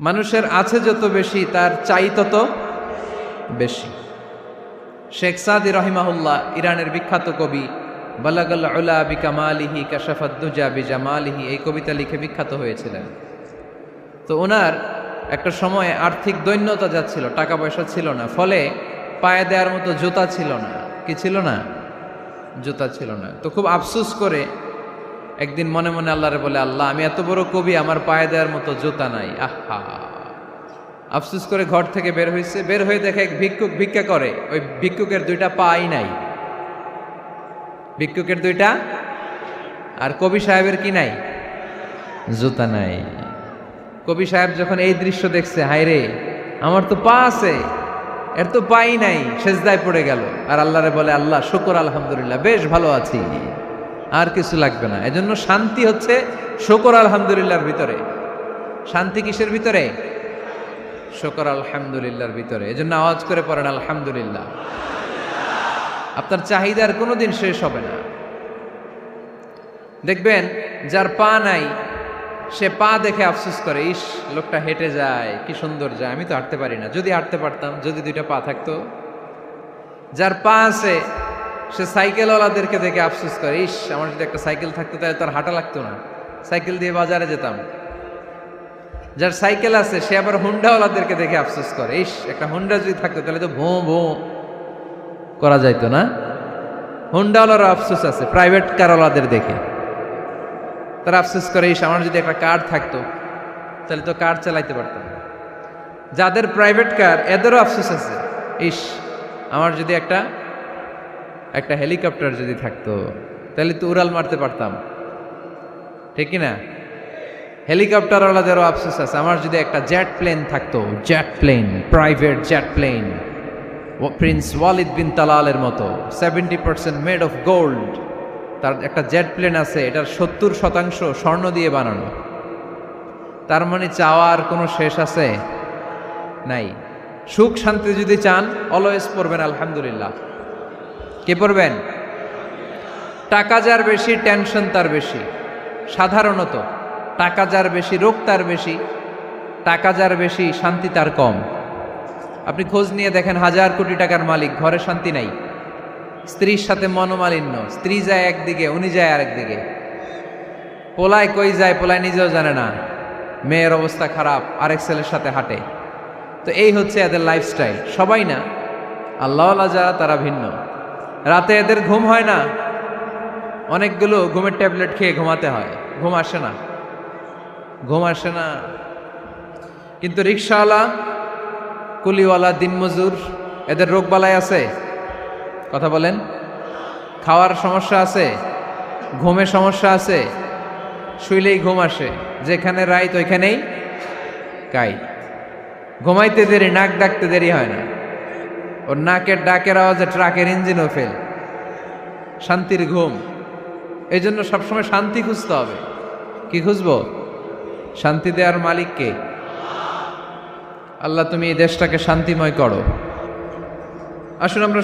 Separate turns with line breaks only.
মানুষের আছে যত বেশি তার চাই তত বেশি। শেখ সাদি রহিমাহুল্লাহ ইরানের বিখ্যাত কবি, বালাগাল উলা বিকামালিহি কাশাফাদ দুজা বিজামালিহি, এই কবিতা লিখে বিখ্যাত হয়েছিলেন। তো ওনার একটা সময়ে আর্থিক দৈন্যতা যাচ্ছিল, টাকা পয়সা ছিল না, ফলে পায়ে দেওয়ার মতো জুতা ছিল না। কি ছিল না? জুতা ছিল না। তো খুব আফসোস করে একদিন মনে মনে আল্লাহরে বলে, আল্লাহ আমি এত বড় কবি, আমার পায়ে দেওয়ার মতো জুতা নাই। আহা, আফসোস করে ঘর থেকে বের হয়েছে। বের হয়ে দেখে এক ভিক্ষুক ভিক্ষা করে, ওই ভিক্ষুকের দুইটা পাই নাই। ভিক্ষুকের দুইটা, আর কবি সাহেবের কি নাই? জুতা নাই। কবি সাহেব যখন এই দৃশ্য দেখছে, হায় রে আমার তো পা আছে, এর তো পাই নাই, সেজদায় পড়ে গেল। আর আল্লাহরে বলে, আল্লাহ শুকর আলহামদুলিল্লাহ, বেশ ভালো আছি, আর কিছু লাগবে না। এজন্য শান্তি হচ্ছে শুকর আলহামদুলিল্লাহর ভিতরে। শান্তি কিসের ভিতরে? শুকর আলহামদুলিল্লাহর ভিতরে। এজন্য আওয়াজ করে পড়েন আলহামদুলিল্লাহ। আপনার চাহিদার কোনোদিন শেষ হবে না। দেখবেন যার পা নাই, সে পা দেখে আফসোস করে, ইস লোকটা হেঁটে যায়, কি সুন্দর যায়, আমি তো হাঁটতে পারি না, যদি হাঁটতে পারতাম, যদি দুইটা পা থাকতো। যার পা আছে সে সাইকেলওয়ালাদেরকে দেখে আফসোস করে, ইস আমার যদি একটা সাইকেল থাকতো তাহলে তার হাঁটা লাগতো না, সাইকেল দিয়ে বাজারে যেতাম। যার সাইকেল আছে সে আবার হুন্ডাওয়ালাদেরকে দেখে আফসোস করে, ইস একটা হুন্ডা যদি থাকতো তাহলে তো ভোঁ ভোঁ করা যাইতো না। হুন্ডাওয়ালারও আফসোস আছে প্রাইভেট কারওয়ালাদের দেখে, তারা আফসোস করে, ইস আমার যদি একটা কার থাকতো তাহলে তো কার চালাইতে পারতাম। যাদের প্রাইভেট কার এদেরও আফসোস আছে, ইস আমার যদি একটা হেলিকপ্টার যদি থাকতো তাহলে তো উড়াল মারতে পারতাম, ঠিক কিনা? হেলিকপ্টারওয়ালাদেরও আফসোস আছে, আমার যদি একটা জেট প্লেন থাকতো, jet plane, private jet plane, prince Walid bin তালালের মতো 70% মেড অফ গোল্ড, তার একটা জেট প্লেন আছে, এটার 70% স্বর্ণ দিয়ে বানানো। তার মানে চাওয়ার কোনো শেষ আছে? নাই। সুখ শান্তি যদি চান, অলওয়েজ পড়বেন আলহামদুলিল্লাহ। কে পড়বেন? টাকা যার বেশি টেনশন তার বেশি। সাধারণত টাকা যার বেশি রোগ তার বেশি, টাকা যার বেশি শান্তি তার কম। আপনি খোঁজ নিয়ে দেখেন, 1000 কোটি টাকার মালিক, ঘরে শান্তি নাই, স্ত্রীর সাথে মনোমালিন্য, স্ত্রী যায় একদিকে, উনি যায় আরেকদিকে, পোলায় কই যায় পোলায় নিজেও জানে না, মেয়ের অবস্থা খারাপ, আরেক ছেলের সাথে হাঁটে। তো এই হচ্ছে এদের লাইফস্টাইল। সবাই না, আল্লাহওয়ালা যারা তারা ভিন্ন। রাতে এদের ঘুম হয় না, অনেকগুলো ঘুমের ট্যাবলেট খেয়ে ঘুমাতে হয়, ঘুম আসে না, ঘুম আসে না। কিন্তু রিক্সাওয়ালা, কুলিওয়ালা, দিনমজুর, এদের রোগ বালাই আছে? কথা বলেন। খাওয়ার সমস্যা আছে, ঘুমের সমস্যা আছে, শুইলেই ঘুম আসে, যেখানে রাইত ওইখানেই কাইত। ঘুমাইতে দেরি, নাক ডাকতে দেরি হয় না, ওর নাকের ডাকের আওয়াজে ট্রাকের ইঞ্জিনও ফেল। শান্তির ঘুম। এই জন্য সবসময় শান্তি খুঁজতে হবে। কি খুঁজবো? শান্তি দেওয়ার মালিককে। আল্লাহ তুমি এই দেশটাকে শান্তিময় করো। আসুন আমরা